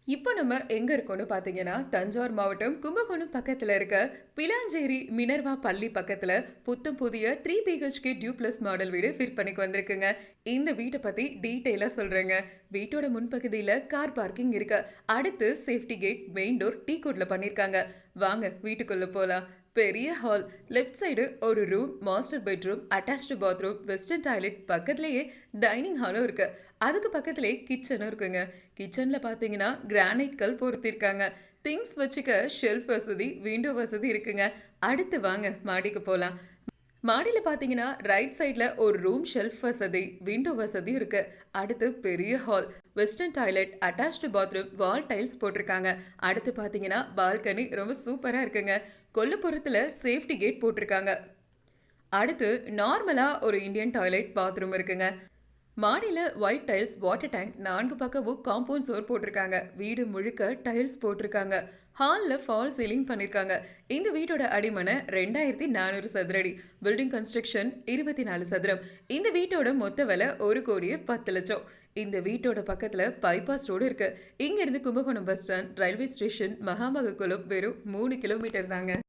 இப்போ நம்ம எங்க இருக்கோம்னு பார்த்தீங்கன்னா, தஞ்சாவூர் மாவட்டம் கும்பகோணம் பக்கத்துல இருக்க பிலாஞ்சேரி மினர்வா பள்ளி பக்கத்துல புத்தம் புதிய 3 பிஹெச்கே டியூப்ளஸ் மாடல் வீடு விற்பனைக்கு வந்திருக்குங்க. இந்த வீட்டை பத்தி டீட்டெயிலா சொல்றேங்க. வீட்டோட முன்பகுதியில கார் பார்க்கிங் இருக்கு. அடுத்து சேஃப்டி கேட், மெயின் டோர் டீ குட்ல பண்ணிருக்காங்க. வாங்க வீட்டுக்குள்ள போலாம். பெரிய ஹால், லெஃப்ட் சைடு ஒரு room, master bedroom, attached bathroom, western toilet, பக்கத்துலயே டைனிங் ஹாலும் இருக்கு. அதுக்கு பக்கத்துலயே கிச்சனும் இருக்குங்க. கிச்சன்ல பாத்தீங்கன்னா கிரானைட் கல் பொருத்திருக்காங்க. திங்ஸ் வச்சுக்க ஷெல்ஃப் வசதி, விண்டோ வசதி இருக்குங்க. அடுத்து வாங்க மாடிக்கு போலாம். மாடியில பாத்தீங்கன்னா ரைட் சைட்ல ஒரு ரூம், ஷெல்ஃப் வசதி, விண்டோ வசதி இருக்கு. அடுத்து பெரிய hall, western toilet, attached bathroom, வால் டைல்ஸ் போட்டிருக்காங்க. அடுத்து பாத்தீங்கன்னா பால்கனி ரொம்ப சூப்பரா இருக்குங்க. கொல்லுப்புறத்துல சேஃப்டி கேட் போட்டிருக்காங்க. அடுத்து நார்மலா ஒரு இந்தியன் டாய்லெட், பாத்ரூம் இருக்குங்க. மாடியில ஒயிட் டைல்ஸ், வாட்டர் டேங்க், 4 பக்கமும் காம்பவுண்ட் சுவர் போட்டிருக்காங்க. வீடு முழுக்க டைல்ஸ் போட்டிருக்காங்க. ஹால்ல ஃபால் சீலிங் பண்ணிருக்காங்க. இந்த வீட்டோட அடிமனை 2400 சதுரடி. பில்டிங் கன்ஸ்ட்ரக்ஷன் 24 சதுரம். இந்த வீட்டோட மொத்த விலை 1,10,00,000. இந்த வீட்டோட பக்கத்துல பைபாஸ் ரோடு இருக்கு. இங்க இருந்து Kumbakonam bus stand, railway station, Mahamagakulam வெறும் 3 கிலோமீட்டர் தாங்க.